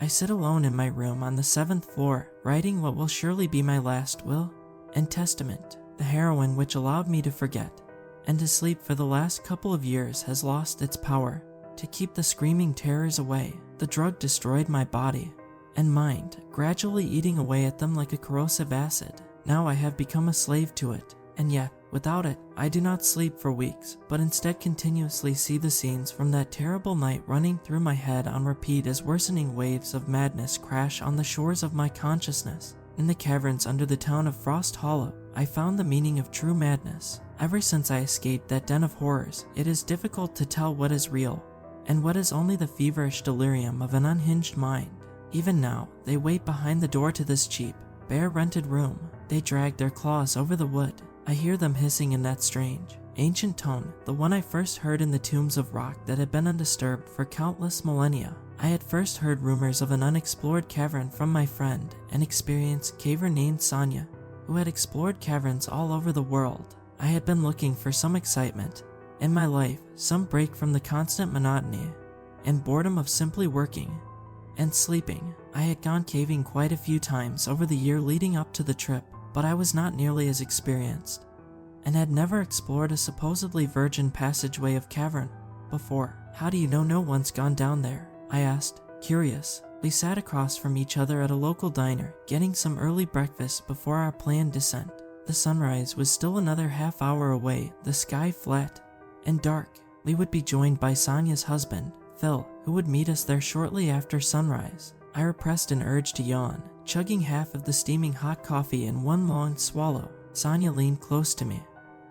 I sit alone in my room on the 7th floor, writing what will surely be my last will and testament. The heroin which allowed me to forget and to sleep for the last couple of years has lost its power to keep the screaming terrors away. The drug destroyed my body and mind, gradually eating away at them like a corrosive acid. Now I have become a slave to it, and yet, without it, I do not sleep for weeks, but instead continuously see the scenes from that terrible night running through my head on repeat as worsening waves of madness crash on the shores of my consciousness. In the caverns under the town of Frost Hollow, I found the meaning of true madness. Ever since I escaped that den of horrors, it is difficult to tell what is real and what is only the feverish delirium of an unhinged mind. Even now, they wait behind the door to this cheap, bare rented room. They drag their claws over the wood. I hear them hissing in that strange, ancient tone, the one I first heard in the tombs of rock that had been undisturbed for countless millennia. I had first heard rumors of an unexplored cavern from my friend, an experienced caver named Sonia, who had explored caverns all over the world. I had been looking for some excitement in my life, some break from the constant monotony and boredom of simply working and sleeping. I had gone caving quite a few times over the year leading up to the trip, but I was not nearly as experienced and had never explored a supposedly virgin passageway of cavern before. How do you know no one's gone down there? I asked, curious. We sat across from each other at a local diner, getting some early breakfast before our planned descent. The sunrise was still another half hour away, the sky flat and dark. We would be joined by Sonia's husband, Phil, who would meet us there shortly after sunrise. I repressed an urge to yawn, chugging half of the steaming hot coffee in one long swallow. Sonia leaned close to me,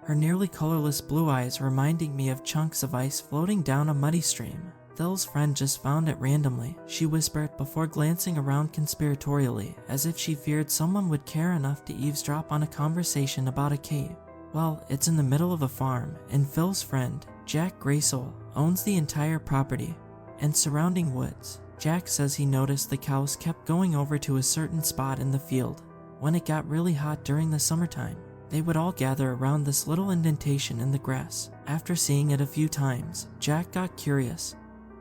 her nearly colorless blue eyes reminding me of chunks of ice floating down a muddy stream. Phil's friend just found it randomly, she whispered before glancing around conspiratorially, as if she feared someone would care enough to eavesdrop on a conversation about a cave. Well, it's in the middle of a farm, and Phil's friend, Jack Graysoul, owns the entire property and surrounding woods. Jack says he noticed the cows kept going over to a certain spot in the field when it got really hot during the summertime. They would all gather around this little indentation in the grass. After seeing it a few times, Jack got curious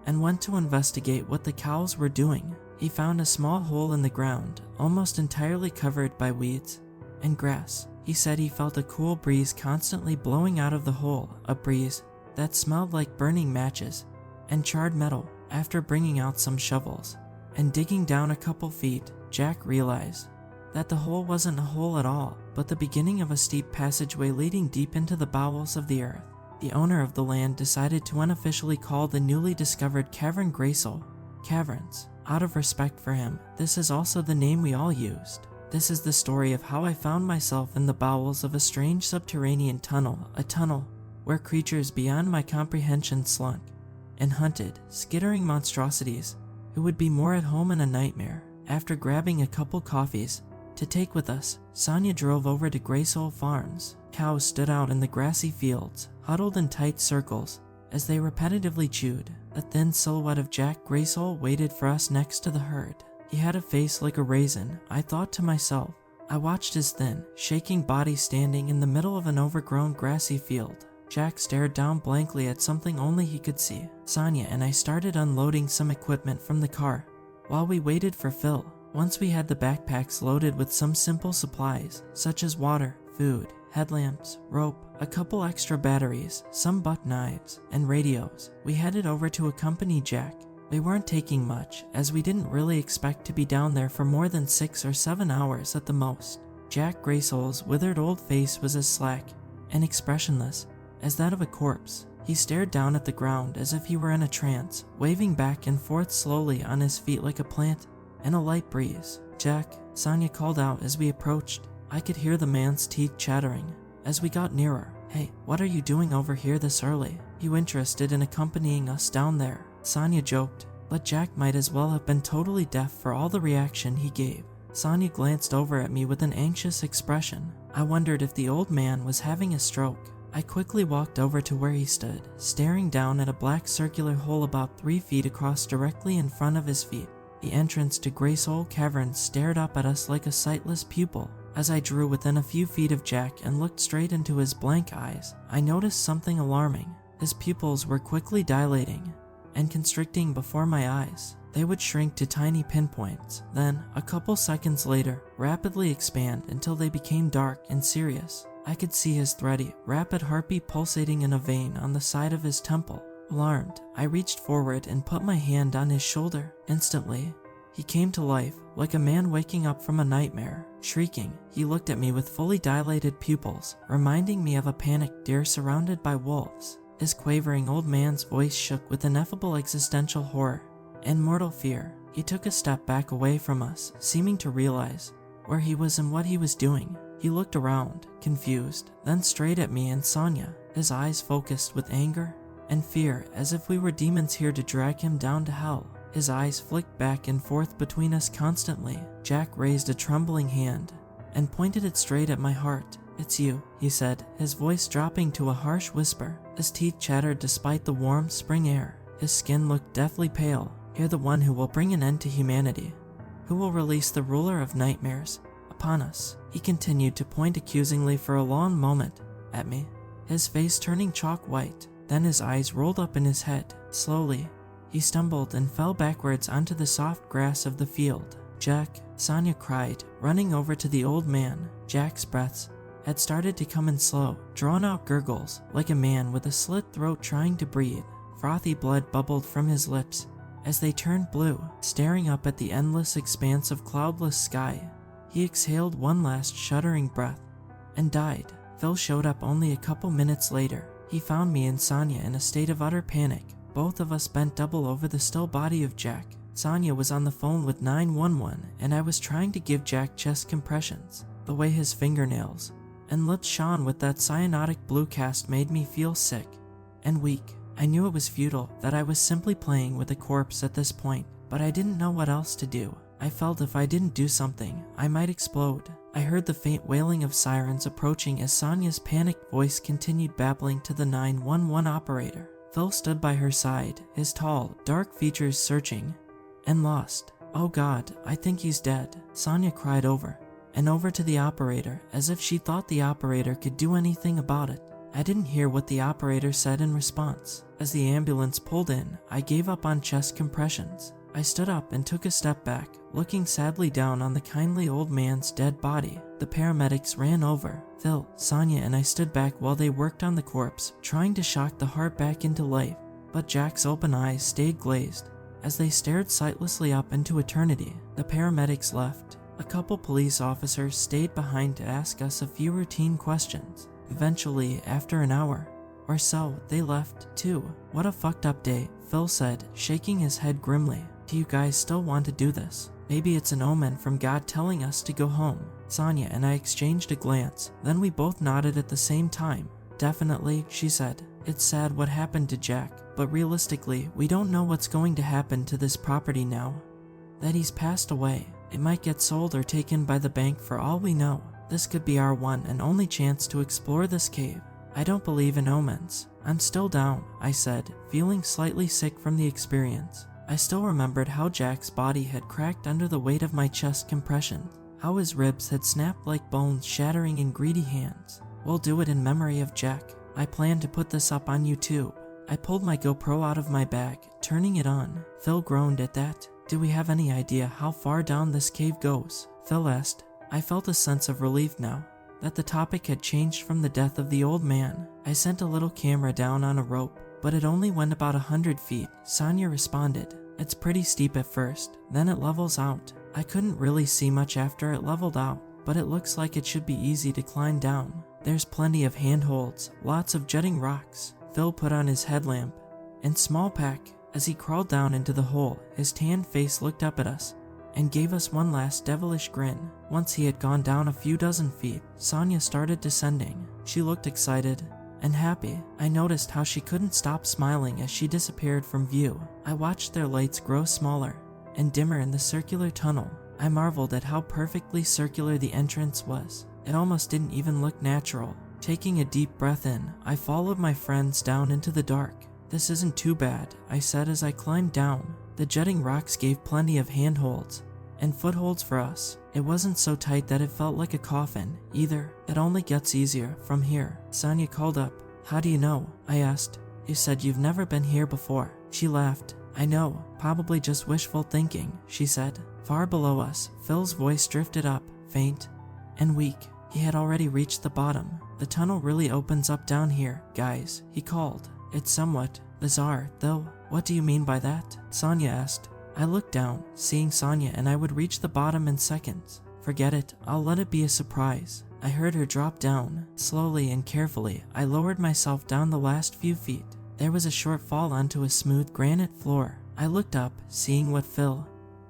and went to investigate what the cows were doing. He found a small hole in the ground, almost entirely covered by weeds and grass. He said he felt a cool breeze constantly blowing out of the hole, a breeze that smelled like burning matches and charred metal. After bringing out some shovels and digging down a couple feet, Jack realized that the hole wasn't a hole at all, but the beginning of a steep passageway leading deep into the bowels of the earth. The owner of the land decided to unofficially call the newly discovered cavern Graysoul Caverns. Out of respect for him, this is also the name we all used. This is the story of how I found myself in the bowels of a strange subterranean tunnel, a tunnel where creatures beyond my comprehension slunk and hunted, skittering monstrosities who would be more at home in a nightmare. After grabbing a couple coffees to take with us, Sonia drove over to Graysoul Farms. Cows stood out in the grassy fields, huddled in tight circles as they repetitively chewed. A thin silhouette of Jack Graysoul waited for us next to the herd. He had a face like a raisin, I thought to myself. I watched his thin, shaking body standing in the middle of an overgrown grassy field. Jack stared down blankly at something only he could see. Sonia and I started unloading some equipment from the car while we waited for Phil. Once we had the backpacks loaded with some simple supplies, such as water, food, headlamps, rope, a couple extra batteries, some buck knives, and radios, we headed over to accompany Jack. We weren't taking much, as we didn't really expect to be down there for more than 6 or 7 hours at the most. Jack Graysoul's withered old face was as slack and expressionless as that of a corpse. He stared down at the ground as if he were in a trance, waving back and forth slowly on his feet like a plant in a light breeze. Jack, Sonia called out as we approached. I could hear the man's teeth chattering as we got nearer. Hey, what are you doing over here this early? You interested in accompanying us down there? Sonia joked, but Jack might as well have been totally deaf for all the reaction he gave. Sonia glanced over at me with an anxious expression. I wondered if the old man was having a stroke. I quickly walked over to where he stood, staring down at a black circular hole about 3 feet across directly in front of his feet. The entrance to Graysoul Caverns stared up at us like a sightless pupil. As I drew within a few feet of Jack and looked straight into his blank eyes, I noticed something alarming. His pupils were quickly dilating and constricting before my eyes. They would shrink to tiny pinpoints, then, a couple seconds later, rapidly expand until they became dark and serious. I could see his thready, rapid heartbeat pulsating in a vein on the side of his temple. Alarmed, I reached forward and put my hand on his shoulder. Instantly, he came to life, like a man waking up from a nightmare. Shrieking, he looked at me with fully dilated pupils, reminding me of a panicked deer surrounded by wolves. His quavering old man's voice shook with ineffable existential horror and mortal fear. He took a step back away from us, seeming to realize where he was and what he was doing. He looked around, confused, then straight at me and Sonia, his eyes focused with anger and fear as if we were demons here to drag him down to hell. His eyes flicked back and forth between us constantly. Jack raised a trembling hand and pointed it straight at my heart. "It's you," he said, his voice dropping to a harsh whisper. His teeth chattered despite the warm spring air. His skin looked deathly pale. "You're the one who will bring an end to humanity, who will release the ruler of nightmares upon us." He continued to point accusingly for a long moment at me, his face turning chalk white. Then his eyes rolled up in his head. Slowly, he stumbled and fell backwards onto the soft grass of the field. "Jack," Sonia cried, running over to the old man. Jack's breaths had started to come in slow, drawn-out gurgles, like a man with a slit throat trying to breathe. Frothy blood bubbled from his lips as they turned blue, staring up at the endless expanse of cloudless sky. He exhaled one last shuddering breath and died. Phil showed up only a couple minutes later. He found me and Sonia in a state of utter panic, both of us bent double over the still body of Jack. Sonia was on the phone with 911, and I was trying to give Jack chest compressions. The way his fingernails and lips shone with that cyanotic blue cast made me feel sick and weak. I knew it was futile, that I was simply playing with a corpse at this point, but I didn't know what else to do. I felt if I didn't do something, I might explode. I heard the faint wailing of sirens approaching as Sonia's panicked voice continued babbling to the 911 operator. Phil stood by her side, his tall, dark features searching and lost. "Oh God, I think he's dead," Sonia cried over and over to the operator, as if she thought the operator could do anything about it. I didn't hear what the operator said in response. As the ambulance pulled in, I gave up on chest compressions. I stood up and took a step back, looking sadly down on the kindly old man's dead body. The paramedics ran over. Phil, Sonia, and I stood back while they worked on the corpse, trying to shock the heart back into life. But Jack's open eyes stayed glazed as they stared sightlessly up into eternity. The paramedics left. A couple police officers stayed behind to ask us a few routine questions. Eventually, after an hour or so, they left too. "What a fucked up day," Phil said, shaking his head grimly. "Do you guys still want to do this? Maybe it's an omen from God telling us to go home." Sonia and I exchanged a glance, then we both nodded at the same time. "Definitely," she said. "It's sad what happened to Jack, but realistically, we don't know what's going to happen to this property now that he's passed away. It might get sold or taken by the bank for all we know. This could be our one and only chance to explore this cave. I don't believe in omens." "I'm still down," I said, feeling slightly sick from the experience. I still remembered how Jack's body had cracked under the weight of my chest compressions, how his ribs had snapped like bones shattering in greedy hands. "We'll do it in memory of Jack. I plan to put this up on YouTube." I pulled my GoPro out of my bag, turning it on. Phil groaned at that. "Do we have any idea how far down this cave goes?" Phil asked. I felt a sense of relief now that the topic had changed from the death of the old man. I sent a little camera down on a rope, but it only went about 100 feet. Sonia responded. "It's pretty steep at first, then it levels out." I couldn't really see much after it leveled out, but it looks like it should be easy to climb down. There's plenty of handholds, lots of jutting rocks. Phil put on his headlamp and small pack. As he crawled down into the hole, his tanned face looked up at us and gave us one last devilish grin. Once he had gone down a few dozen feet, Sonia started descending. She looked excited and happy. I noticed how she couldn't stop smiling as she disappeared from view. I watched their lights grow smaller and dimmer in the circular tunnel. I marveled at how perfectly circular the entrance was. It almost didn't even look natural. Taking a deep breath in, I followed my friends down into the dark. "This isn't too bad," I said as I climbed down. The jutting rocks gave plenty of handholds and footholds for us. It wasn't so tight that it felt like a coffin, either. "It only gets easier from here." Sonia called up. "How do you know?" I asked. "You said you've never been here before." She laughed. I know, probably just wishful thinking, she said. Far below us, Phil's voice drifted up, faint and weak. He had already reached the bottom. The tunnel really opens up down here, guys, he called. It's somewhat bizarre, though. What do you mean by that? Sonia asked. I looked down, seeing Sonia, and I would reach the bottom in seconds. Forget it, I'll let it be a surprise. I heard her drop down. Slowly and carefully, I lowered myself down the last few feet. There was a short fall onto a smooth granite floor. I looked up, seeing what Phil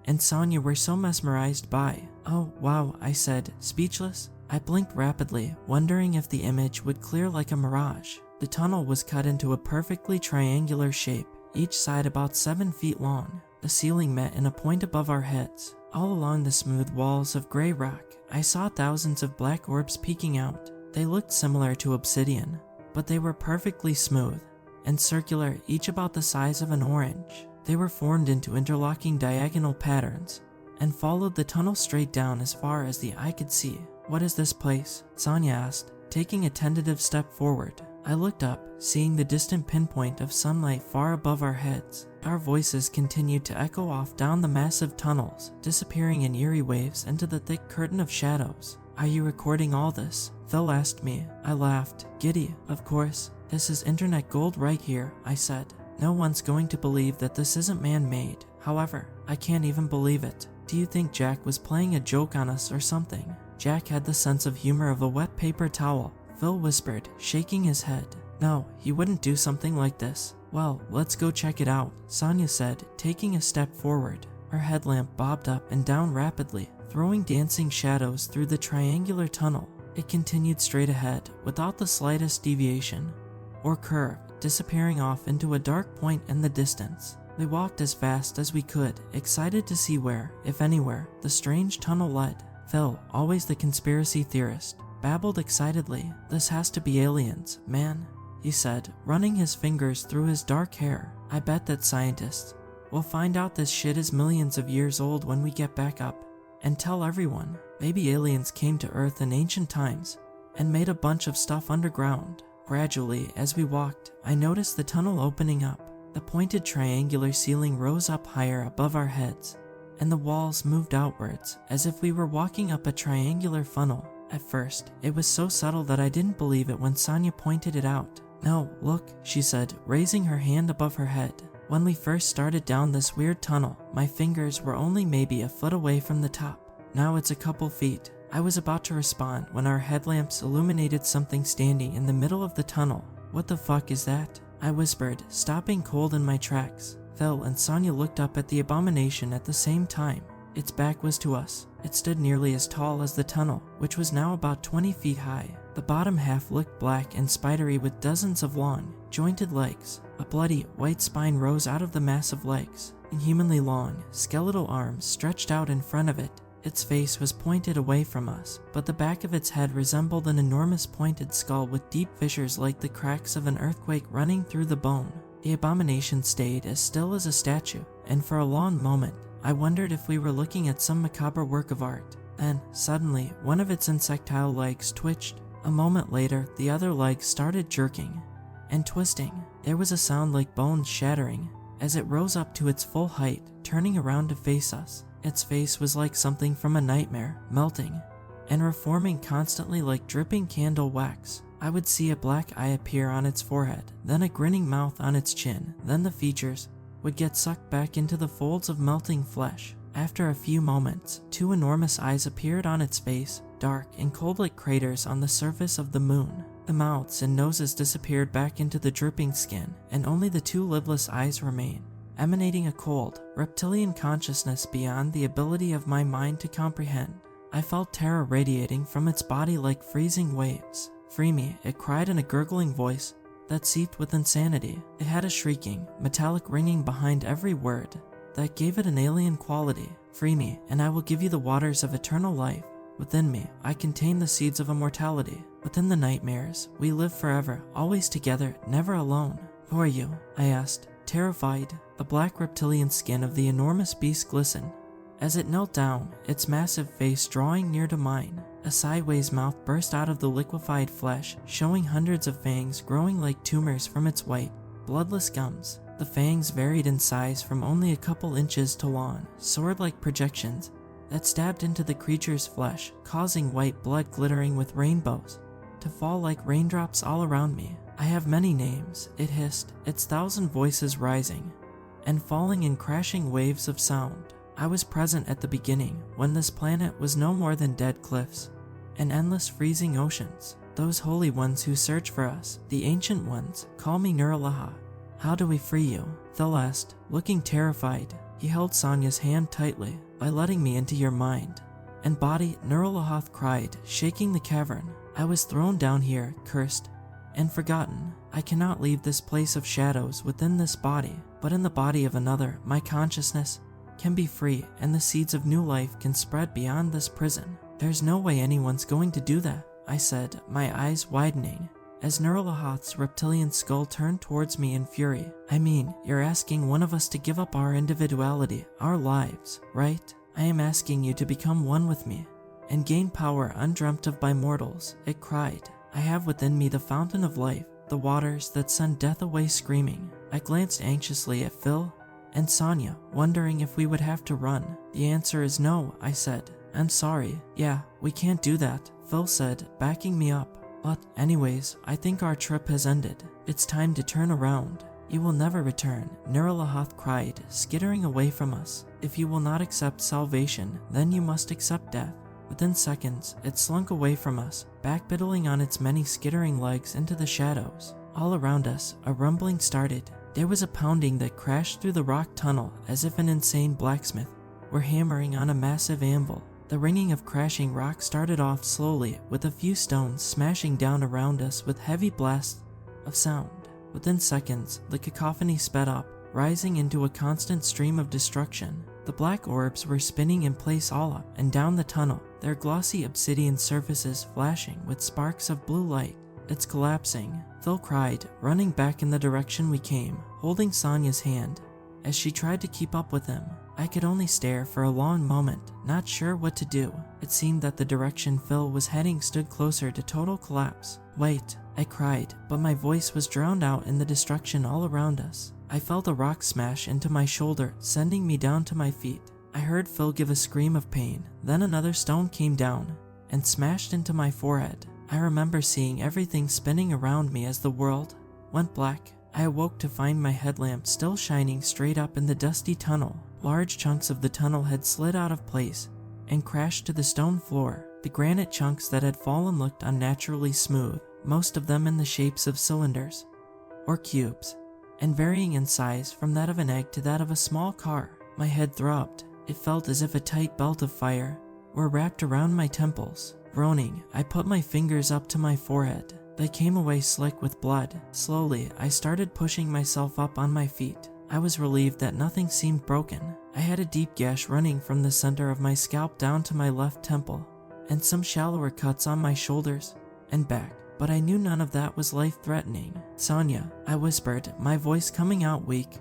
and Sonia were so mesmerized by. Oh, wow, I said, speechless. I blinked rapidly, wondering if the image would clear like a mirage. The tunnel was cut into a perfectly triangular shape, each side about 7 feet long. The ceiling met in a point above our heads. All along the smooth walls of gray rock, I saw thousands of black orbs peeking out. They looked similar to obsidian, but they were perfectly smooth and circular, each about the size of an orange. They were formed into interlocking diagonal patterns and followed the tunnel straight down as far as the eye could see. What is this place? Sonia asked, taking a tentative step forward. I looked up, seeing the distant pinpoint of sunlight far above our heads. Our voices continued to echo off down the massive tunnels, disappearing in eerie waves into the thick curtain of shadows. Are you recording all this? Phil asked me. I laughed. Giddy, of course. This is internet gold right here, I said. No one's going to believe that this isn't man-made. However, I can't even believe it. Do you think Jack was playing a joke on us or something? Jack had the sense of humor of a wet paper towel, Phil whispered, shaking his head. No, he wouldn't do something like this. Well, let's go check it out, Sonia said, taking a step forward. Her headlamp bobbed up and down rapidly, throwing dancing shadows through the triangular tunnel. It continued straight ahead, without the slightest deviation or curve, disappearing off into a dark point in the distance. We walked as fast as we could, excited to see where, if anywhere, the strange tunnel led. Phil, always the conspiracy theorist, babbled excitedly. This has to be aliens, man, he said, running his fingers through his dark hair. I bet that scientists will find out this shit is millions of years old when we get back up and tell everyone. Maybe aliens came to Earth in ancient times and made a bunch of stuff underground. Gradually, as we walked, I noticed the tunnel opening up. The pointed triangular ceiling rose up higher above our heads, and the walls moved outwards, as if we were walking up a triangular funnel. At first, it was so subtle that I didn't believe it when Sonia pointed it out. No, look, she said, raising her hand above her head. When we first started down this weird tunnel, my fingers were only maybe a foot away from the top. Now it's a couple feet. I was about to respond when our headlamps illuminated something standing in the middle of the tunnel. What the fuck is that? I whispered, stopping cold in my tracks. Phil and Sonia looked up at the abomination at the same time. Its back was to us. It stood nearly as tall as the tunnel, which was now about 20 feet high. The bottom half looked black and spidery with dozens of long, jointed legs. A bloody, white spine rose out of the massive legs. Inhumanly long, skeletal arms stretched out in front of it. Its face was pointed away from us, but the back of its head resembled an enormous pointed skull with deep fissures like the cracks of an earthquake running through the bone. The abomination stayed as still as a statue, and for a long moment, I wondered if we were looking at some macabre work of art. Then, suddenly, one of its insectile legs twitched. A moment later, the other leg started jerking and twisting. There was a sound like bones shattering as it rose up to its full height, turning around to face us. Its face was like something from a nightmare, melting and reforming constantly like dripping candle wax. I would see a black eye appear on its forehead, then a grinning mouth on its chin, then the features would get sucked back into the folds of melting flesh. After a few moments, 2 enormous eyes appeared on its face, dark and cold like craters on the surface of the moon. The mouths and noses disappeared back into the dripping skin, and only the 2 lidless eyes remained, emanating a cold, reptilian consciousness beyond the ability of my mind to comprehend. I felt terror radiating from its body like freezing waves. Free me, it cried in a gurgling voice that seeped with insanity. It had a shrieking, metallic ringing behind every word that gave it an alien quality. Free me, and I will give you the waters of eternal life. Within me, I contain the seeds of immortality. Within the nightmares, we live forever, always together, never alone. Who are you? I asked, terrified. The black reptilian skin of the enormous beast glistened as it knelt down, its massive face drawing near to mine. A sideways mouth burst out of the liquefied flesh, showing hundreds of fangs growing like tumors from its white, bloodless gums. The fangs varied in size from only a couple inches to long, sword-like projections that stabbed into the creature's flesh, causing white blood glittering with rainbows to fall like raindrops all around me. "I have many names," it hissed, its thousand voices rising and falling in crashing waves of sound. I was present at the beginning, when this planet was no more than dead cliffs and endless freezing oceans. "Those holy ones who search for us, the ancient ones, call me Nuralaha. How do we free you?" Phil asked, looking terrified. He held Sonia's hand tightly. "By letting me into your mind and body," Nuralaha cried, shaking the cavern. "I was thrown down here, cursed and forgotten. I cannot leave this place of shadows within this body, but in the body of another, my consciousness can be free, and the seeds of new life can spread beyond this prison." "There's no way anyone's going to do that," I said, my eyes widening, as Nuralaha's reptilian skull turned towards me in fury. "I mean, you're asking one of us to give up our individuality, our lives, right? I am asking you to become one with me and gain power undreamt of by mortals," it cried. "I have within me the fountain of life, the waters that send death away screaming." I glanced anxiously at Phil and Sonia, wondering if we would have to run. "The answer is no," I said. "I'm sorry. Yeah, we can't do that," Phil said, backing me up. "But anyways, I think our trip has ended. It's time to turn around." "You will never return," Nuralahath cried, skittering away from us. "If you will not accept salvation, then you must accept death." Within seconds, it slunk away from us, backpedaling on its many skittering legs into the shadows. All around us, a rumbling started. There was a pounding that crashed through the rock tunnel as if an insane blacksmith were hammering on a massive anvil. The ringing of crashing rock started off slowly, with a few stones smashing down around us with heavy blasts of sound. Within seconds, the cacophony sped up, rising into a constant stream of destruction. The black orbs were spinning in place all up and down the tunnel, their glossy obsidian surfaces flashing with sparks of blue light. "It's collapsing," Phil cried, running back in the direction we came, holding Sonia's hand as she tried to keep up with him. I could only stare for a long moment, not sure what to do. It seemed that the direction Phil was heading stood closer to total collapse. "Wait," I cried, but my voice was drowned out in the destruction all around us. I felt a rock smash into my shoulder, sending me down to my feet. I heard Phil give a scream of pain, then another stone came down and smashed into my forehead. I remember seeing everything spinning around me as the world went black. I awoke to find my headlamp still shining straight up in the dusty tunnel. Large chunks of the tunnel had slid out of place and crashed to the stone floor. The granite chunks that had fallen looked unnaturally smooth, most of them in the shapes of cylinders or cubes, and varying in size from that of an egg to that of a small car. My head throbbed. It felt as if a tight belt of fire were wrapped around my temples. Groaning, I put my fingers up to my forehead. They came away slick with blood. Slowly, I started pushing myself up on my feet. I was relieved that nothing seemed broken. I had a deep gash running from the center of my scalp down to my left temple, and some shallower cuts on my shoulders and back, but I knew none of that was life-threatening. "Sonia," I whispered, my voice coming out weak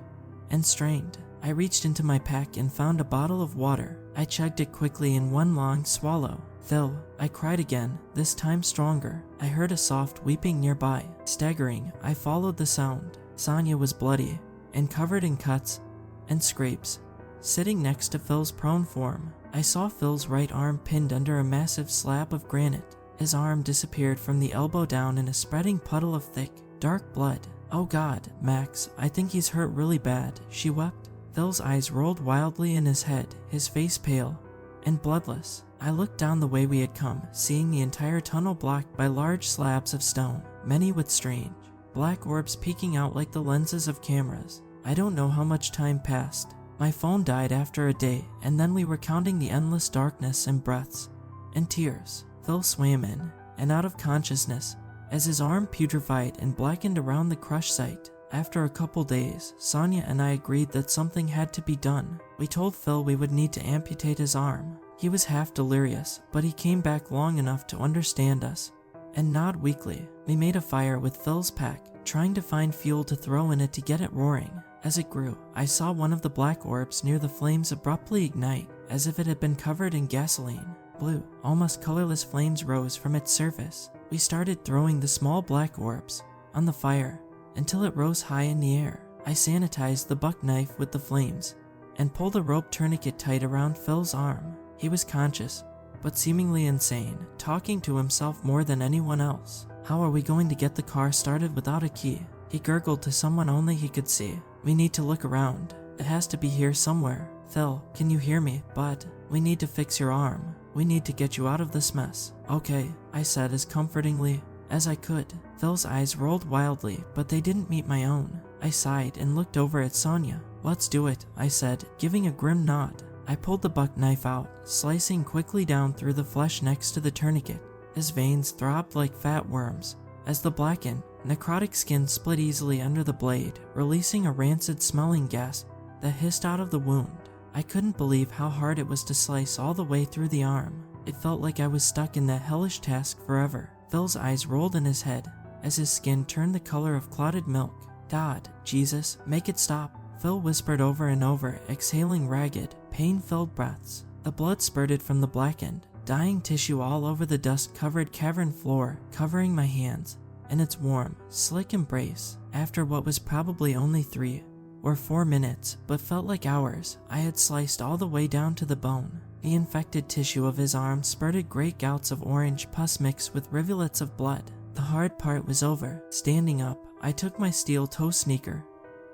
and strained. I reached into my pack and found a bottle of water. I chugged it quickly in one long swallow. "Phil," I cried again, this time stronger. I heard a soft weeping nearby. Staggering, I followed the sound. Sonia was bloody and covered in cuts and scrapes, sitting next to Phil's prone form. I saw Phil's right arm pinned under a massive slab of granite. His arm disappeared from the elbow down in a spreading puddle of thick, dark blood. "Oh God, Max, I think he's hurt really bad," she wept. Phil's eyes rolled wildly in his head, his face pale and bloodless. I looked down the way we had come, seeing the entire tunnel blocked by large slabs of stone, many with strange black orbs peeking out like the lenses of cameras. I don't know how much time passed. My phone died after a day, and then we were counting the endless darkness and breaths and tears. Phil swam in and out of consciousness as his arm putrefied and blackened around the crush site. After a couple days, Sonia and I agreed that something had to be done. We told Phil we would need to amputate his arm. He was half delirious, but he came back long enough to understand us and nod weakly. We made a fire with Phil's pack, trying to find fuel to throw in it to get it roaring. As it grew, I saw one of the black orbs near the flames abruptly ignite, as if it had been covered in gasoline. Blue, almost colorless flames rose from its surface. We started throwing the small black orbs on the fire until it rose high in the air. I sanitized the buck knife with the flames and pulled a rope tourniquet tight around Phil's arm. He was conscious, but seemingly insane, talking to himself more than anyone else. How are we going to get the car started without a key? He gurgled to someone only he could see. We need to look around. It has to be here somewhere. Phil, can you hear me? Bud, we need to fix your arm. We need to get you out of this mess. Okay, I said as comfortingly as I could. Phil's eyes rolled wildly, but they didn't meet my own. I sighed and looked over at Sonia. Let's do it, I said, giving a grim nod. I pulled the buck knife out, slicing quickly down through the flesh next to the tourniquet. His veins throbbed like fat worms as the blackened, necrotic skin split easily under the blade, releasing a rancid-smelling gas that hissed out of the wound. I couldn't believe how hard it was to slice all the way through the arm. It felt like I was stuck in that hellish task forever. Phil's eyes rolled in his head as his skin turned the color of clotted milk. God, Jesus, make it stop, Phil whispered over and over, exhaling ragged, pain-filled breaths. The blood spurted from the blackened, dying tissue all over the dust-covered cavern floor, covering my hands in its warm, slick embrace. After what was probably only 3 or 4 minutes, but felt like hours, I had sliced all the way down to the bone. The infected tissue of his arm spurted great gouts of orange pus mixed with rivulets of blood. The hard part was over. Standing up, I took my steel-toe sneaker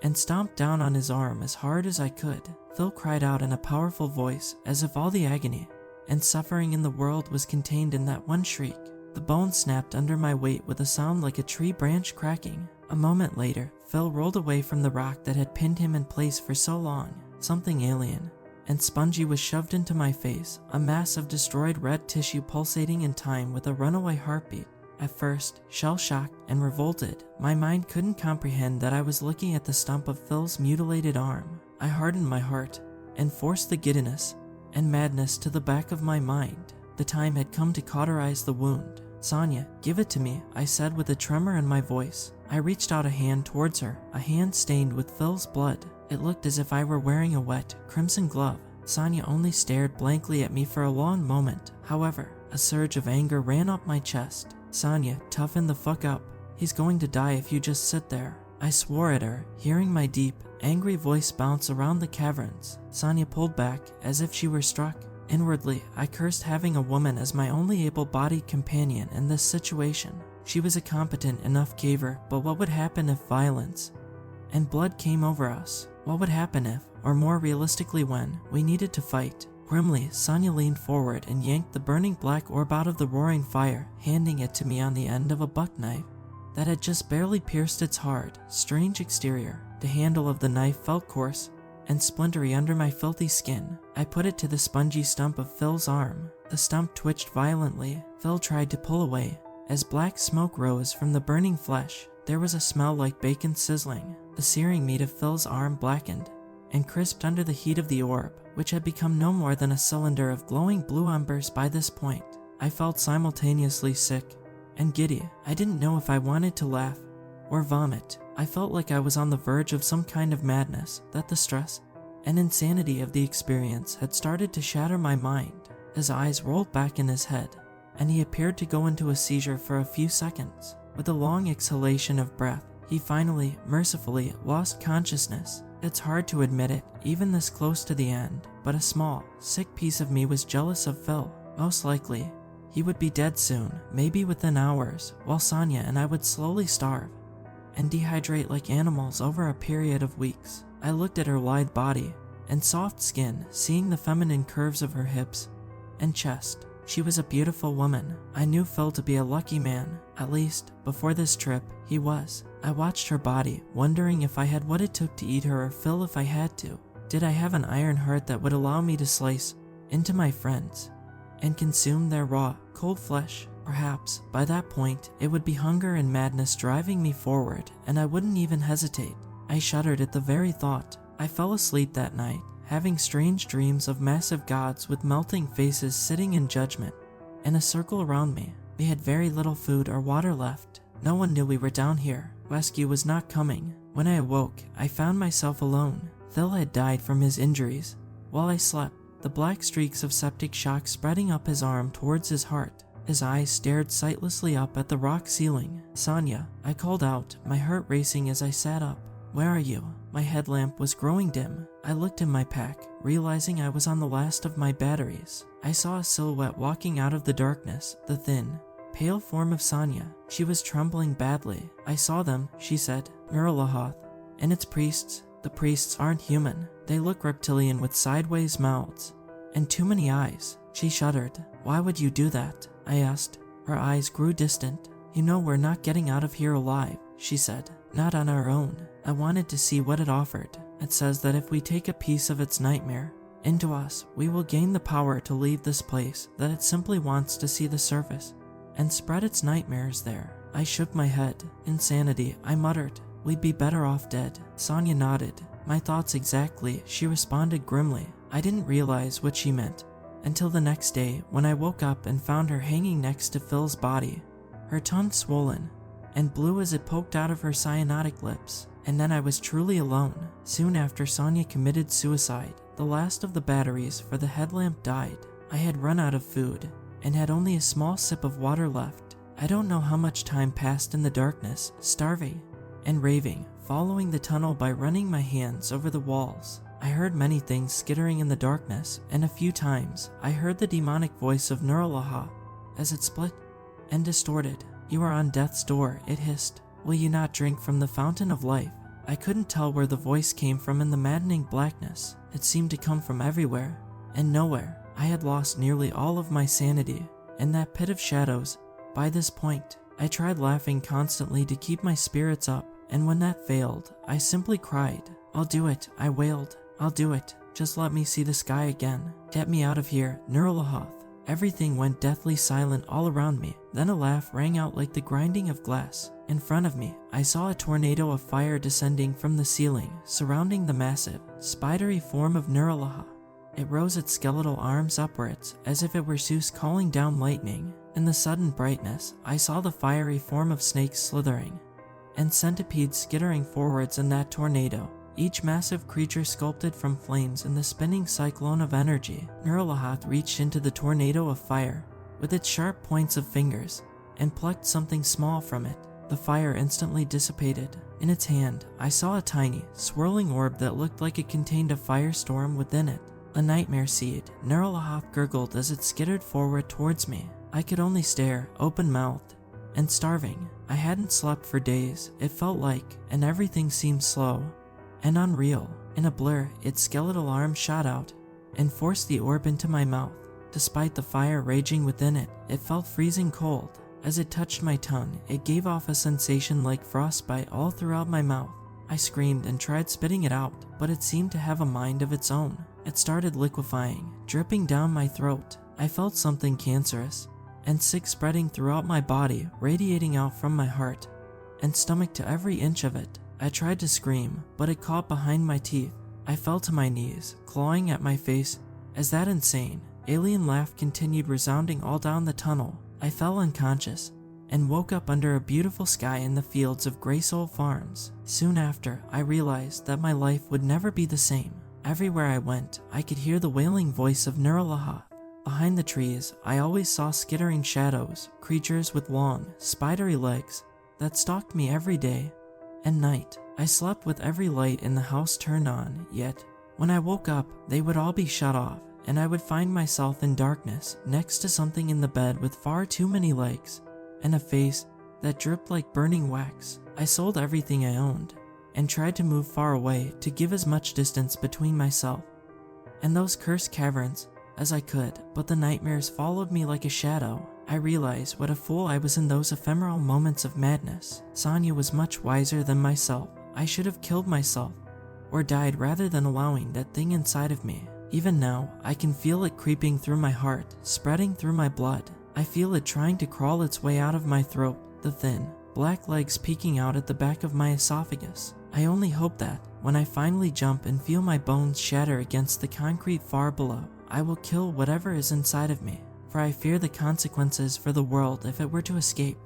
and stomped down on his arm as hard as I could. Phil cried out in a powerful voice, as if all the agony and suffering in the world was contained in that one shriek. The bone snapped under my weight with a sound like a tree branch cracking. A moment later, Phil rolled away from the rock that had pinned him in place for so long. Something alien and spongy was shoved into my face, a mass of destroyed red tissue pulsating in time with a runaway heartbeat. At first, shell-shocked and revolted, my mind couldn't comprehend that I was looking at the stump of Phil's mutilated arm. I hardened my heart and forced the giddiness and madness to the back of my mind. The time had come to cauterize the wound. Sonia, give it to me, I said with a tremor in my voice. I reached out a hand towards her, a hand stained with Phil's blood. It looked as if I were wearing a wet, crimson glove. Sonia only stared blankly at me for a long moment. However, a surge of anger ran up my chest. Sonia, toughen the fuck up. He's going to die if you just sit there. I swore at her, hearing my deep, angry voice bounce around the caverns. Sonia pulled back, as if she were struck. Inwardly, I cursed having a woman as my only able-bodied companion in this situation. She was a competent enough caver, but what would happen if violence and blood came over us? What would happen if, or more realistically when, we needed to fight? Grimly, Sonia leaned forward and yanked the burning black orb out of the roaring fire, handing it to me on the end of a buck knife that had just barely pierced its hard, strange exterior. The handle of the knife felt coarse and splintery under my filthy skin. I put it to the spongy stump of Phil's arm. The stump twitched violently. Phil tried to pull away. As black smoke rose from the burning flesh, there was a smell like bacon sizzling. The searing meat of Phil's arm blackened and crisped under the heat of the orb, which had become no more than a cylinder of glowing blue embers by this point. I felt simultaneously sick and giddy. I didn't know if I wanted to laugh or vomit. I felt like I was on the verge of some kind of madness, that the stress and insanity of the experience had started to shatter my mind. His eyes rolled back in his head, and he appeared to go into a seizure for a few seconds. With a long exhalation of breath, he finally, mercifully, lost consciousness. It's hard to admit it, even this close to the end, but a small, sick piece of me was jealous of Phil. Most likely, he would be dead soon, maybe within hours, while Sonia and I would slowly starve and dehydrate like animals over a period of weeks. I looked at her lithe body and soft skin, seeing the feminine curves of her hips and chest. She was a beautiful woman. I knew Phil to be a lucky man. At least, before this trip, he was. I watched her body, wondering if I had what it took to eat her or Phil if I had to. Did I have an iron heart that would allow me to slice into my friends and consume their raw, cold flesh? Perhaps, by that point, it would be hunger and madness driving me forward, and I wouldn't even hesitate. I shuddered at the very thought. I fell asleep that night, having strange dreams of massive gods with melting faces sitting in judgment in a circle around me. We had very little food or water left. No one knew we were down here. Rescue was not coming. When I awoke, I found myself alone. Phil had died from his injuries. While I slept, the black streaks of septic shock spreading up his arm towards his heart. His eyes stared sightlessly up at the rock ceiling. Sonia, I called out, my heart racing as I sat up. Where are you? My headlamp was growing dim. I looked in my pack, realizing I was on the last of my batteries. I saw a silhouette walking out of the darkness, the thin, pale form of Sonya. She was trembling badly. I saw them, she said. Nurulahoth. And its priests. The priests aren't human. They look reptilian with sideways mouths. And too many eyes. She shuddered. Why would you do that? I asked. Her eyes grew distant. You know we're not getting out of here alive, she said. Not on our own. I wanted to see what it offered. It says that if we take a piece of its nightmare into us, we will gain the power to leave this place, that it simply wants to see the surface and spread its nightmares there. I shook my head. Insanity, I muttered. We'd be better off dead. Sonya nodded. My thoughts exactly, she responded grimly. I didn't realize what she meant until the next day when I woke up and found her hanging next to Phil's body, her tongue swollen and blue as it poked out of her cyanotic lips. And then I was truly alone. Soon after, Sonya committed suicide. The last of the batteries for the headlamp died. I had run out of food and had only a small sip of water left. I don't know how much time passed in the darkness, starving and raving, following the tunnel by running my hands over the walls. I heard many things skittering in the darkness, and a few times I heard the demonic voice of Nurulaha as it split and distorted. You are on death's door, it hissed. Will you not drink from the fountain of life? I couldn't tell where the voice came from in the maddening blackness. It seemed to come from everywhere and nowhere. I had lost nearly all of my sanity in that pit of shadows. By this point, I tried laughing constantly to keep my spirits up, and when that failed, I simply cried. I'll do it, I wailed. I'll do it. Just let me see the sky again. Get me out of here, Nurulahoth. Everything went deathly silent all around me. Then a laugh rang out like the grinding of glass. In front of me, I saw a tornado of fire descending from the ceiling, surrounding the massive, spidery form of Nurulaha. It rose its skeletal arms upwards, as if it were Zeus calling down lightning. In the sudden brightness, I saw the fiery form of snakes slithering and centipedes skittering forwards in that tornado, each massive creature sculpted from flames in the spinning cyclone of energy. Nurulahoth reached into the tornado of fire with its sharp points of fingers and plucked something small from it. The fire instantly dissipated. In its hand, I saw a tiny, swirling orb that looked like it contained a firestorm within it. A nightmare seed. Nurulahoth gurgled as it skittered forward towards me. I could only stare, open-mouthed and starving. I hadn't slept for days, it felt like, and everything seemed slow and unreal. In a blur, its skeletal arm shot out and forced the orb into my mouth. Despite the fire raging within it, it felt freezing cold. As it touched my tongue, it gave off a sensation like frostbite all throughout my mouth. I screamed and tried spitting it out, but it seemed to have a mind of its own. It started liquefying, dripping down my throat. I felt something cancerous and sick spreading throughout my body, radiating out from my heart and stomach to every inch of it. I tried to scream, but it caught behind my teeth. I fell to my knees, clawing at my face as that insane, alien laugh continued resounding all down the tunnel. I fell unconscious and woke up under a beautiful sky in the fields of Graysoul Farms. Soon after, I realized that my life would never be the same. Everywhere I went, I could hear the wailing voice of Nurulahoth. Behind the trees, I always saw skittering shadows, creatures with long, spidery legs that stalked me every day and night. I slept with every light in the house turned on, yet when I woke up, they would all be shut off, and I would find myself in darkness next to something in the bed with far too many legs and a face that dripped like burning wax. I sold everything I owned and tried to move far away to give as much distance between myself and those cursed caverns as I could, but the nightmares followed me like a shadow. I realized what a fool I was in those ephemeral moments of madness. Sonya was much wiser than myself. I should have killed myself or died rather than allowing that thing inside of me. Even now, I can feel it creeping through my heart, spreading through my blood. I feel it trying to crawl its way out of my throat, the thin, black legs peeking out at the back of my esophagus. I only hope that, when I finally jump and feel my bones shatter against the concrete far below, I will kill whatever is inside of me, for I fear the consequences for the world if it were to escape.